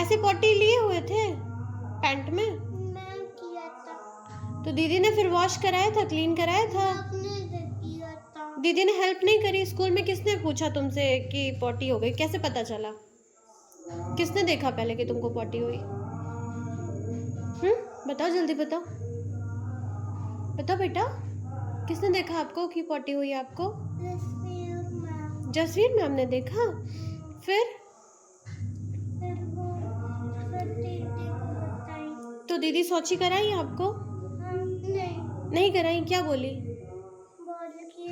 ऐसे पॉटी लिए हुए थे पैंट में? मैं किया था। तो दीदी ने फिर वॉश कराया था, क्लीन कराया था? आपने किया था। दीदी ने हेल्प नहीं करी? स्कूल में किसने पूछा तुमसे कि पॉटी हो गई? कैसे पता चला? किसने देखा पहले कि तुमको पॉटी हुई? बताओ, जल्दी बताओ, बताओ बेटा, किसने देखा आपको कि पॉटी हुई आपको? जसवीर मैम ने देखा। फिर वो दीदी को बताई। तो दीदी सौची कराई आपको? नहीं कराई? क्या बोली? बोली कि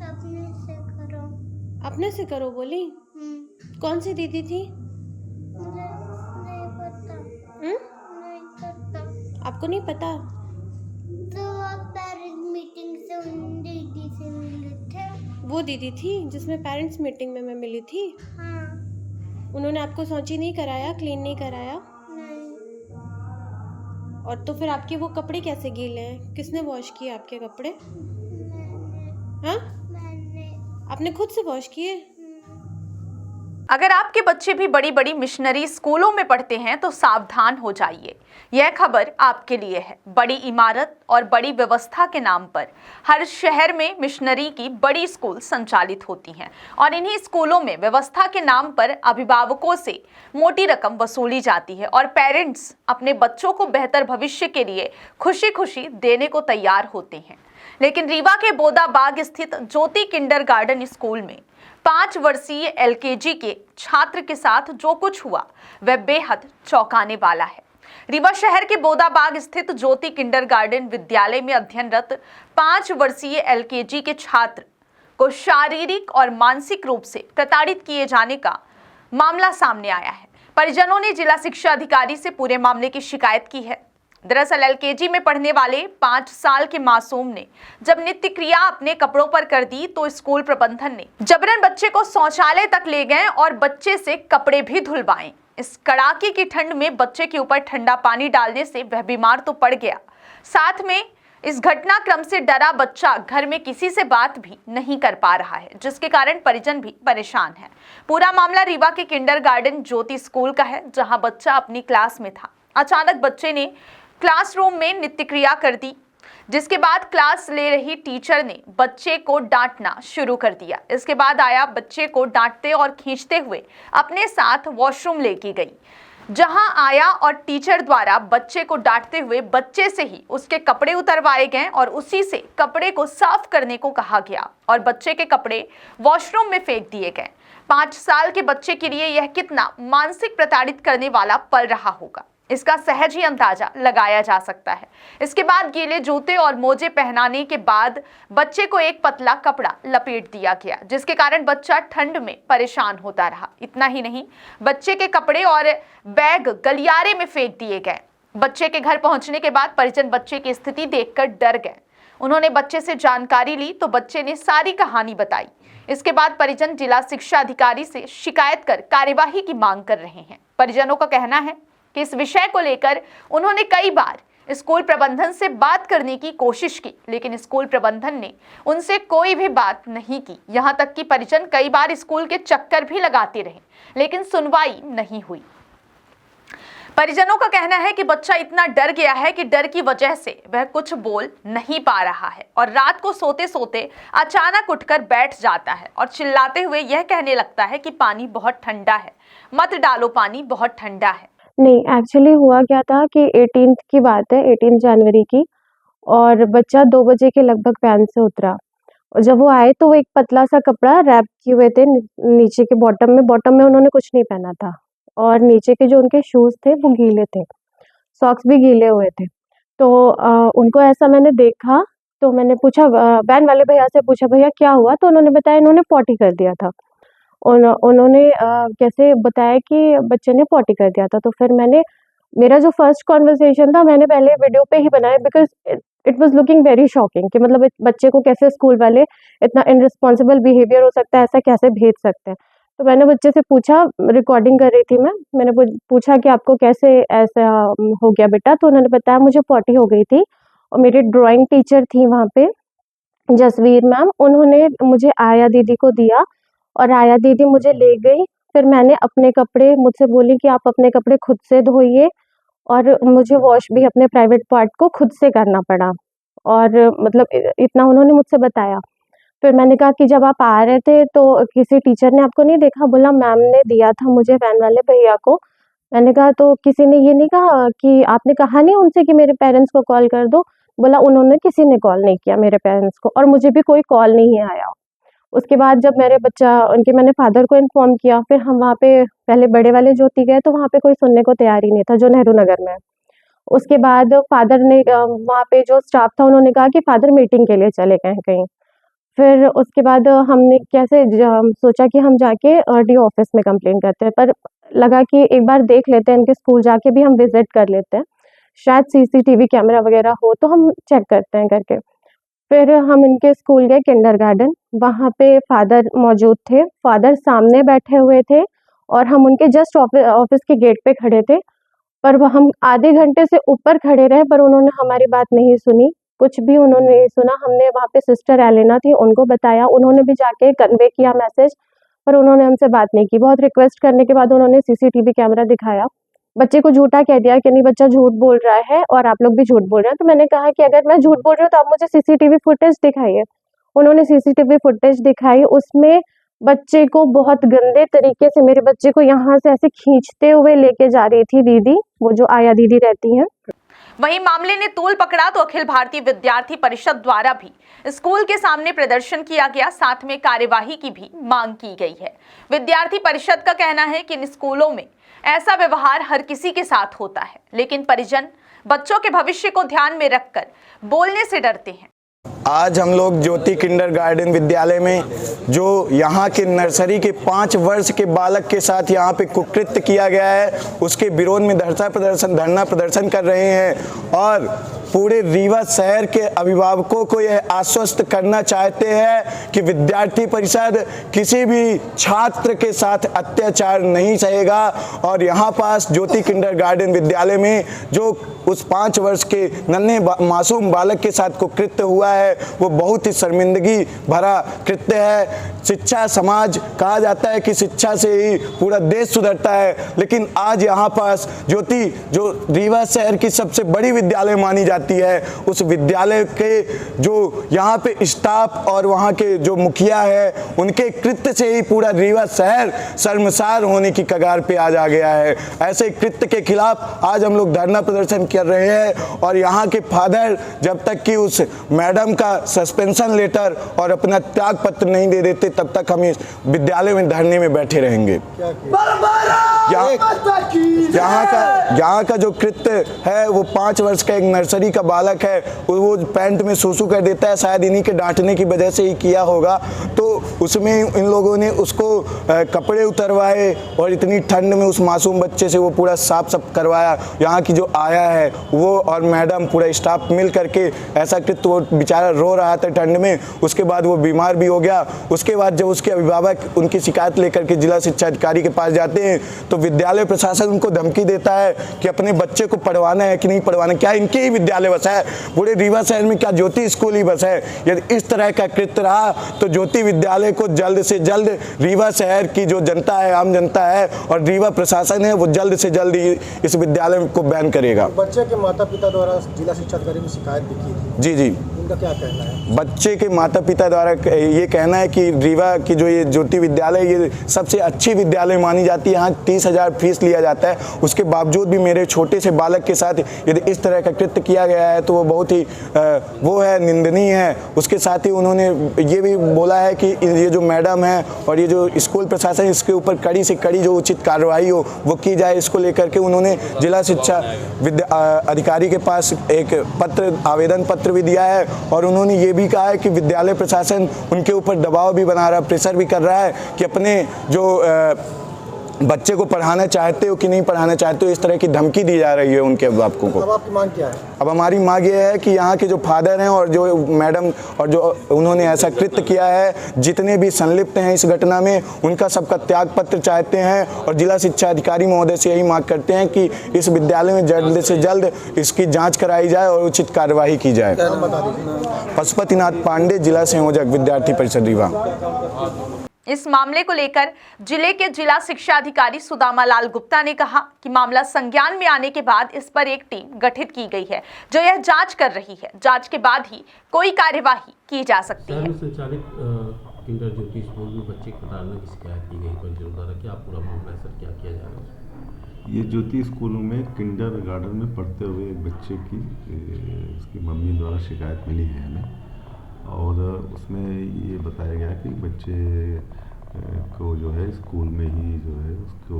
अपने से करो। अपने से करो बोली? कौन सी दीदी थी? मुझे नहीं पता। नहीं पता। आपको नहीं पता? तो आप पेरेंट्स मीटिंग से उन दीदी से मिले थे? वो दीदी थी जिसमें पेरेंट्स मीटिंग में मैं मिली थी? हाँ। उन्होंने आपको सौची नहीं कराया, क्लीन नहीं कराया? नहीं। और तो फिर आपके वो कपड़े कैसे गीले हैं? किसने वॉश किए आपके कपड़े? मैंने। हाँ, मैंने। आपने खुद से वॉश किए? अगर आपके बच्चे भी बड़ी बड़ी मिशनरी स्कूलों में पढ़ते हैं तो सावधान हो जाइए। यह खबर आपके लिए है। बड़ी इमारत और बड़ी व्यवस्था के नाम पर हर शहर में मिशनरी की बड़ी स्कूल संचालित होती हैं और इन्हीं स्कूलों में व्यवस्था के नाम पर अभिभावकों से मोटी रकम वसूली जाती है और पेरेंट्स अपने बच्चों को बेहतर भविष्य के लिए खुशी खुशी देने को तैयार होते हैं। लेकिन रीवा के बोदाबाग स्थित ज्योति किंडरगार्टन स्कूल में 5 वर्षीय एलकेजी के छात्र के साथ जो कुछ हुआ वह बेहद चौंकाने वाला है। रीवा शहर के बोदाबाग स्थित ज्योति किंडरगार्टन विद्यालय में अध्ययनरत 5 वर्षीय एलकेजी के छात्र को शारीरिक और मानसिक रूप से प्रताड़ित किए जाने का मामला सामने आया है। परिजनों ने जिला शिक्षा अधिकारी से पूरे मामले की शिकायत की है। दरअसल एलकेजी में पढ़ने वाले 5 साल के मासूम ने जब नित्य क्रिया अपने कपड़ों पर कर दी तो स्कूल प्रबंधन ने जबरन बच्चे को शौचालय तक ले गए और बच्चे से कपड़े भी धुलवाए। इस कड़ाके की ठंड में बच्चे के ऊपर ठंडा पानी डालने से वह बीमार तो पड़ गया, साथ में इस घटनाक्रम से डरा बच्चा घर में किसी से बात भी नहीं कर पा रहा है, जिसके कारण परिजन भी परेशान है। पूरा मामला रीवा के किंडरगार्टन ज्योति स्कूल का है, जहां बच्चा अपनी क्लास में था। अचानक बच्चे ने क्लासरूम में नित्य क्रिया कर दी, जिसके बाद क्लास ले रही टीचर ने बच्चे को डांटना शुरू कर दिया। इसके बाद आया बच्चे को डांटते और खींचते हुए अपने साथ वॉशरूम लेके गई, जहां आया और टीचर द्वारा बच्चे को डांटते हुए बच्चे से ही उसके कपड़े उतरवाए गए और उसी से कपड़े को साफ करने को कहा गया और बच्चे के कपड़े वॉशरूम में फेंक दिए गए। 5 साल के बच्चे के लिए यह कितना मानसिक प्रताड़ित करने वाला पल रहा होगा, इसका सहज ही अंदाजा लगाया जा सकता है। इसके बाद गीले जूते और मोजे पहनाने के बाद बच्चे को एक पतला कपड़ा लपेट दिया गया, जिसके कारण बच्चा ठंड में परेशान होता रहा। इतना ही नहीं, बच्चे के कपड़े और बैग गलियारे में फेंक दिए गए। बच्चे के घर पहुंचने के बाद परिजन बच्चे की स्थिति देखकर डर गए। उन्होंने बच्चे से जानकारी ली तो बच्चे ने सारी कहानी बताई। इसके बाद परिजन जिला शिक्षा अधिकारी से शिकायत कर कार्यवाही की मांग कर रहे हैं। परिजनों का कहना है कि इस विषय को लेकर उन्होंने कई बार स्कूल प्रबंधन से बात करने की कोशिश की, लेकिन स्कूल प्रबंधन ने उनसे कोई भी बात नहीं की। यहां तक कि परिजन कई बार स्कूल के चक्कर भी लगाते रहे, लेकिन सुनवाई नहीं हुई। परिजनों का कहना है कि बच्चा इतना डर गया है कि डर की वजह से वह कुछ बोल नहीं पा रहा है और रात को सोते सोते अचानक उठकर बैठ जाता है और चिल्लाते हुए यह कहने लगता है कि पानी बहुत ठंडा है, मत डालो पानी, बहुत ठंडा है। नहीं, एक्चुअली हुआ क्या था कि 18th की बात है, 18 जनवरी की, और बच्चा 2 बजे के लगभग वैन से उतरा और जब वो आए तो वो एक पतला सा कपड़ा रैप किए हुए थे नीचे के बॉटम में उन्होंने कुछ नहीं पहना था और नीचे के जो उनके शूज़ थे वो गीले थे, सॉक्स भी गीले हुए थे। तो उनको ऐसा मैंने देखा तो मैंने पूछा, वैन वाले भैया से पूछा, भैया क्या हुआ? तो उन्होंने बताया इन्होंने पॉटी कर दिया था। उन्होंने कैसे बताया कि बच्चे ने पॉटी कर दिया था। तो फिर मेरा जो फर्स्ट कॉन्वर्सेशन था मैंने पहले वीडियो पे ही बनाया, because it was looking very shocking कि मतलब बच्चे को कैसे स्कूल वाले इतना इनरिस्पॉन्सिबल बिहेवियर हो सकता है, ऐसा कैसे भेज सकते हैं। तो मैंने बच्चे से पूछा, रिकॉर्डिंग कर रही थी मैंने पूछा कि आपको कैसे ऐसा हो गया बेटा? तो उन्होंने बताया मुझे पॉटी हो गई थी और मेरी ड्राइंग टीचर थी वहाँ पे, जसवीर मैम, उन्होंने मुझे आया दीदी को दिया और आया दीदी मुझे ले गई फिर मैंने अपने कपड़े मुझसे बोली कि आप अपने कपड़े खुद से धोइए और मुझे वॉश भी अपने प्राइवेट पार्ट को खुद से करना पड़ा और मतलब इतना उन्होंने मुझसे बताया। फिर मैंने कहा कि जब आप आ रहे थे तो किसी टीचर ने आपको नहीं देखा? बोला मैम ने दिया था मुझे वैन वाले भैया को। मैंने कहा तो किसी ने ये नहीं कहा कि आपने कहा नहीं उनसे कि मेरे पेरेंट्स को कॉल कर दो? बोला उन्होंने किसी ने कॉल नहीं किया मेरे पेरेंट्स को और मुझे भी कोई कॉल नहीं आया। उसके बाद जब उनके मैंने फादर को इन्फॉर्म किया, फिर हम वहाँ पे पहले बड़े वाले ज्योति गए तो वहाँ पे कोई सुनने को तैयार ही नहीं था जो नेहरू नगर में है। उसके बाद फादर ने वहाँ पे जो स्टाफ था उन्होंने कहा कि फादर मीटिंग के लिए चले गए हैं कहीं। फिर उसके बाद हमने सोचा कि हम जाके RDO ऑफिस में कंप्लेन करते हैं, पर लगा कि एक बार देख लेते हैं इनके स्कूल जाके भी हम विजिट कर लेते हैं, शायद CCTV कैमरा वगैरह हो तो हम चेक करते हैं करके। फिर हम इनके स्कूल गए किंडरगार्टन, वहाँ पे फादर मौजूद थे, फादर सामने बैठे हुए थे और हम उनके जस्ट ऑफिस के गेट पे खड़े थे, पर वो हम आधे घंटे से ऊपर खड़े रहे पर उन्होंने हमारी बात नहीं सुनी, कुछ भी उन्होंने नहीं सुना। हमने वहाँ पे सिस्टर एलेना थी उनको बताया, उन्होंने भी जाके कन्वे किया मैसेज, पर उन्होंने हमसे बात नहीं की। बहुत रिक्वेस्ट करने के बाद उन्होंने CCTV कैमरा दिखाया, बच्चे को झूठा कह दिया कि नहीं बच्चा झूठ बोल रहा है और आप लोग भी झूठ बोल रहे हैं। तो मैंने कहा कि अगर मैं झूठ बोल रही हूँ तो आप मुझे CCTV फुटेज दिखाइए। उन्होंने CCTV फुटेज दिखाई, उसमें बच्चे को बहुत गंदे तरीके से, मेरे बच्चे को यहाँ से ऐसे खींचते हुए लेके जा रही थी दीदी, वो जो आया दीदी रहती हैं। वहीं मामले ने तूल पकड़ा तो अखिल भारतीय विद्यार्थी परिषद द्वारा भी स्कूल के सामने प्रदर्शन किया गया, साथ में कार्यवाही की भी मांग की गई है। विद्यार्थी परिषद का कहना है कि इन स्कूलों में ऐसा व्यवहार हर किसी के साथ होता है, लेकिन परिजन बच्चों के भविष्य को ध्यान में रखकर बोलने से डरते हैं। आज हम लोग ज्योति किंडरगार्टन विद्यालय में जो यहाँ के नर्सरी के 5 वर्ष के बालक के साथ यहाँ पे कुकृत्य किया गया है, उसके विरोध में धरना प्रदर्शन कर रहे हैं और पूरे रीवा शहर के अभिभावकों को यह आश्वस्त करना चाहते हैं कि विद्यार्थी परिषद किसी भी छात्र के साथ अत्याचार नहीं सहेगा और यहाँ पास ज्योति किंडरगार्टन विद्यालय में जो उस 5 वर्ष के नन्हे मासूम बालक के साथ कुकृत्य हुआ है वो बहुत ही शर्मिंदगी भरा कृत्य है। शिक्षा समाज कहा जाता है कि शिक्षा से ही पूरा देश सुधरता है, लेकिन आज यहाँ पास ज्योति जो रीवा शहर की सबसे बड़ी विद्यालय मानी जाती है, उस विद्यालय के जो यहाँ पे स्टाफ और वहाँ के जो मुखिया है उनके कृत्य से ही पूरा रीवा शहर शर्मसार होने की कगार पे आज आ गया है। ऐसे कृत्य के खिलाफ आज हम लोग धरना प्रदर्शन कर रहे हैं और यहाँ के फादर जब तक कि उस मैडम का सस्पेंशन लेटर और अपना त्याग पत्र नहीं दे देते तब तक हम इस विद्यालय में धरने में बैठे रहेंगे। यहाँ का जो कृत्य है वो 5 वर्ष का एक नर्सरी का बालक है, वो पैंट में सूसू कर देता है, शायद इन्हीं के डांटने की वजह से ही किया होगा। तो उसमें इन लोगों ने उसको कपड़े उतरवाए और इतनी ठंड में उस मासूम बच्चे से वो पूरा साफ करवाया। यहाँ की जो आया है वो और मैडम पूरा स्टाफ मिल करके ऐसा कृत्य, वो बेचारा रो रहा था ठंड में, उसके बाद वो बीमार भी हो गया। उसके बाद जब उसके अभिभावक उनकी शिकायत लेकर के जिला शिक्षा अधिकारी के पास जाते हैं तो विद्यालय प्रशासन उनको धमकी देता है कि अपने बच्चे को पढ़वाना है कि नहीं पढ़वाना, क्या इनके ही विद्यालय बस है, पूरे रीवा शहर में क्या ज्योति स्कूल ही बस है? यदि इस तरह का कृत्य रहा तो ज्योति विद्यालय को जल्द से जल्द रीवा शहर की जो जनता है, आम जनता है और रीवा प्रशासन है, वो जल्द से जल्द इस विद्यालय को बैन करेगा। बच्चे के माता पिता द्वारा जिला शिक्षा अधिकारी में शिकायत भी की थी। जी जी, उनका क्या कहना है? बच्चे के माता पिता द्वारा ये कहना है कि रीवा की जो ये ज्योति विद्यालय ये सबसे अच्छी विद्यालय मानी जाती है, यहाँ 30,000 फीस लिया जाता है, उसके बावजूद भी मेरे छोटे से बालक के साथ यदि इस तरह का कृत्य किया गया है तो वो बहुत ही वो है, निंदनीय है। उसके साथ ही उन्होंने ये भी बोला है कि ये जो मैडम है और ये जो स्कूल प्रशासन, इसके ऊपर कड़ी से कड़ी जो उचित कार्रवाई हो वो की जाए। इसको लेकर के उन्होंने जिला शिक्षा अधिकारी के पास एक आवेदन पत्र भी दिया है और उन्होंने ये भी कहा है कि विद्यालय प्रशासन उनके ऊपर दबाव भी बना रहा है, प्रेशर भी कर रहा है कि अपने जो बच्चे को पढ़ाना चाहते हो कि नहीं पढ़ाना चाहते हो, इस तरह की धमकी दी जा रही है उनके अभिभावकों को। अब आपकी मांग क्या है? अब हमारी मांग ये है कि यहाँ के जो फादर हैं और जो मैडम और जो उन्होंने ऐसा कृत्य किया है, जितने भी संलिप्त हैं इस घटना में, उनका सबका त्याग पत्र चाहते हैं और जिला शिक्षा अधिकारी महोदय से यही मांग करते हैं कि इस विद्यालय में जल्द से जल्द इसकी जाँच कराई जाए और उचित कार्यवाही की जाए। पशुपतिनाथ पांडे, जिला संयोजक, विद्यार्थी परिषद रीवा। इस मामले को लेकर जिले के जिला शिक्षा अधिकारी सुदामा लाल गुप्ता ने कहा कि मामला संज्ञान में आने के बाद इस पर एक टीम गठित की गई है जो यह जांच कर रही है। जांच के बाद ही कोई कार्यवाही की जा सकती है। संचालित किंडर ज्योति स्कूल में बच्चे को डालने की शिकायत की गई परिजनों द्वारा, क्या पूरा मामला है सर, क्या किया जा रहा है? ये ज्योति स्कूल में किंडर गार्डन में पढ़ते हुए एक बच्चे की उसकी मम्मी द्वारा शिकायत मिली है हमें, और उसमें ये बताया गया कि बच्चे को जो है स्कूल में ही जो है उसको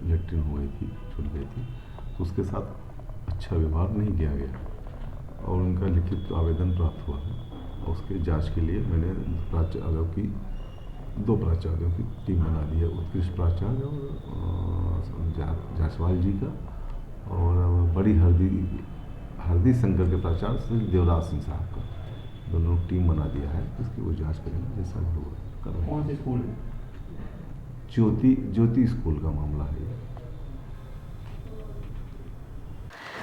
लैट्रिन हो गई थी, छूट गई थी, तो उसके साथ अच्छा व्यवहार नहीं किया गया और उनका लिखित आवेदन प्राप्त हुआ है। और उसके जांच के लिए मैंने प्राचार्यों की 2 प्राचार्यों की टीम बना दी है, उत्कृष्ट प्राचार्य और जायसवाल जी का, और बड़ी हरदी शंकर के प्राचार्य श्री देवराज सिंह साहब का, दोनों टीम बना दिया है। इसकी वो जांच करेंगे जैसा भी होगा। कौन से स्कूल है? ज्योति स्कूल का मामला है।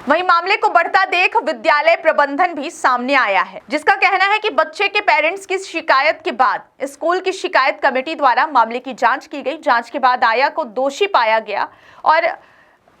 वहीं मामले को बढ़ता देख विद्यालय प्रबंधन भी सामने आया है, जिसका कहना है कि बच्चे के पेरेंट्स की शिकायत के बाद स्कूल की शिकायत कमेटी द्वारा मामले की जांच की गई। जांच के बाद आया को दोषी पाया गया और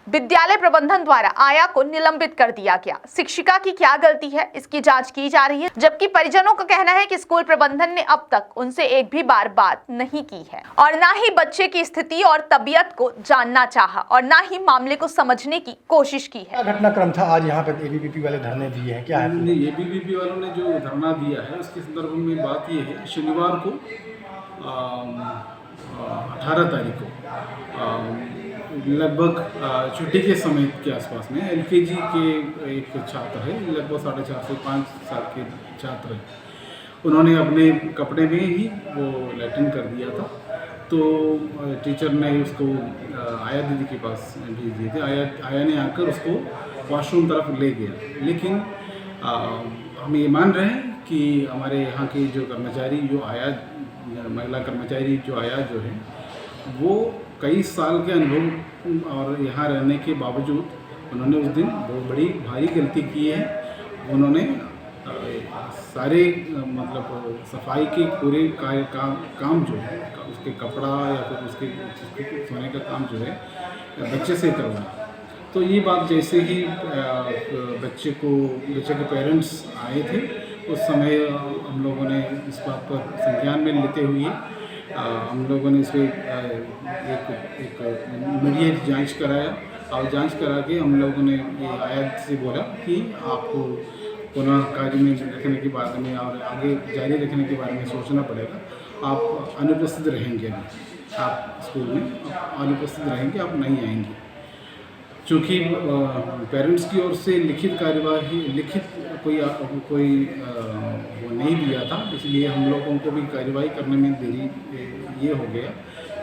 विद्यालय प्रबंधन द्वारा आया को निलंबित कर दिया गया। शिक्षिका की क्या गलती है, इसकी जांच की जा रही है, जबकि परिजनों का कहना है कि स्कूल प्रबंधन ने अब तक उनसे एक भी बार बात नहीं की है और ना ही बच्चे की स्थिति और तबीयत को जानना चाहा और ना ही मामले को समझने की कोशिश की है। क्या घटनाक्रम था आज यहाँ पे एबीवीपी वाले धरने दिए हैं, क्या है? एबीवीपी वालों ने जो धरना दिया है उसके संदर्भ में बात ये है, शनिवार को 18 तारीख को लगभग छुट्टी के समय के आसपास में एलकेजी के एक छात्र है, लगभग 4.5 से 5 साल के छात्र हैं, उन्होंने अपने कपड़े में ही वो लैट्रिन कर दिया था। तो टीचर ने उसको आया दीदी के पास भेज दिए थे। आया ने आकर उसको वॉशरूम तरफ ले गया, लेकिन हम ये मान रहे हैं कि हमारे यहाँ के जो कर्मचारी जो आया, महिला कर्मचारी जो आया जो है, वो कई साल के अनुभव और यहाँ रहने के बावजूद उन्होंने उस दिन बहुत बड़ी भारी गलती की है। उन्होंने सारे मतलब सफाई के पूरे काम जो है, उसके कपड़ा या फिर उसके सोने का काम जो है बच्चे से करवाया। तो ये बात जैसे ही बच्चे के पेरेंट्स आए थे, उस समय हम लोगों ने इस बात पर संज्ञान में लेते हुए हम लोगों ने इस पर एक इमीडिएट जांच कराया और जांच करा के हम लोगों ने ये आयत से बोला कि आपको पुनः कार्य में रखने के बारे में और आगे जारी रखने के बारे में सोचना पड़ेगा। आप अनुपस्थित रहेंगे, आप स्कूल में अनुपस्थित रहेंगे, आप नहीं आएंगे। चूँकि पेरेंट्स की ओर से लिखित कार्यवाही कोई वो नहीं दिया था, इसलिए हम लोगों को भी कार्यवाही करने में देरी ये हो गया,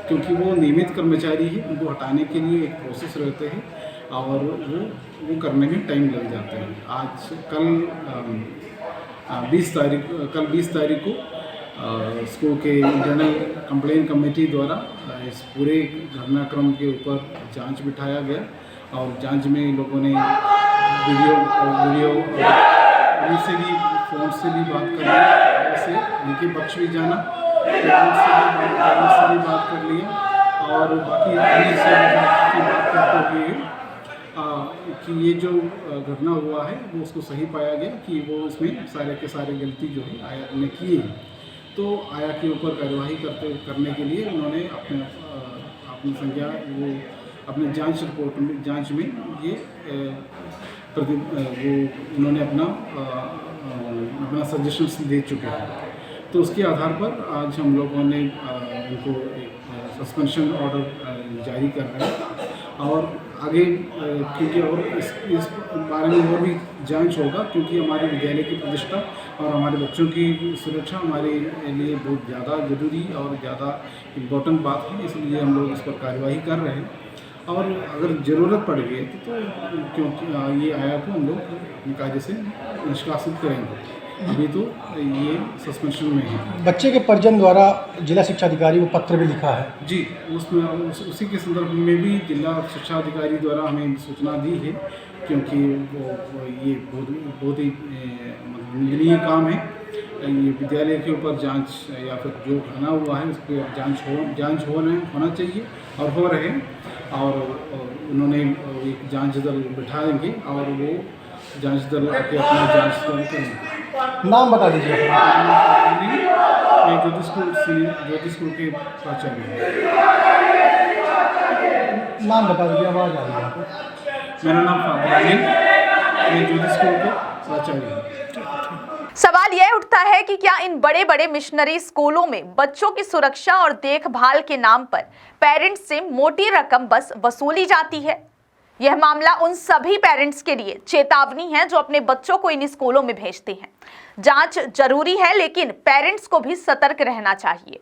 क्योंकि वो नियमित कर्मचारी है, उनको हटाने के लिए एक प्रोसेस रहते हैं और वो करने में टाइम लग जाता है। कल 20 तारीख को स्कूल के इंटरनल कंप्लेंट कमेटी द्वारा इस पूरे घटनाक्रम के ऊपर जांच बिठाया गया और जांच में लोगों ने वीडियो से भी फ़ोन से भी बात कर लिया, ऐसे उनके पक्ष भी जाना, से भी बात कर लिया और बाकी से बात करते हुए कि ये जो घटना हुआ है वो उसको सही पाया गया कि वो इसमें सारे के सारे गलती जो है आया ने की है। तो आया के ऊपर कार्यवाही करने के लिए उन्होंने अपनी संज्ञा वो अपने जांच रिपोर्ट में ये वो उन्होंने अपना सजेशंस दे चुके हैं। तो उसके आधार पर आज हम लोगों ने उनको एक सस्पेंशन ऑर्डर जारी कर रहे हैं और आगे क्योंकि और इस बारे में और भी जांच होगा, क्योंकि हमारे विद्यालय की प्रतिष्ठा और हमारे बच्चों की सुरक्षा हमारे लिए बहुत ज़्यादा ज़रूरी और ज़्यादा इम्पोर्टेंट बात है, इसलिए हम लोग इस पर कार्यवाही कर रहे हैं और अगर ज़रूरत पड़ गई तो क्योंकि ये आया को हम लोग कायदे से निष्कासित करेंगे। अभी तो ये सस्पेंशन में है। बच्चे के परिजन द्वारा जिला शिक्षा अधिकारी को पत्र भी लिखा है जी, उसमें उसी के संदर्भ में भी जिला शिक्षा अधिकारी द्वारा हमें सूचना दी है, क्योंकि वो ये बहुत ही निंदनीय काम है ये विद्यालय के ऊपर जांच या फिर जो घटना हुआ है उस पर जांच होना चाहिए और हो रहे हैं। और उन्होंने एक जांच दल बिठाएंगे और वो जांच दल आके अपना जांच दल करेंगे। नाम बता दीजिए अपना। मैं ज्योति स्कूल के प्राचार्य हैं। नाम बता दीजिए, आवाज़ आ रही है यहाँ पे। मेरा नाम फादर अनिल, मैं ज्योति स्कूल के प्राचार्य हूँ। सवाल यह उठता है कि क्या इन बड़े बड़े मिशनरी स्कूलों में बच्चों की सुरक्षा और देखभाल के नाम पर पेरेंट्स से मोटी रकम बस वसूली जाती है? यह मामला उन सभी पेरेंट्स के लिए चेतावनी है जो अपने बच्चों को इन स्कूलों में भेजते हैं। जांच जरूरी है, लेकिन पेरेंट्स को भी सतर्क रहना चाहिए।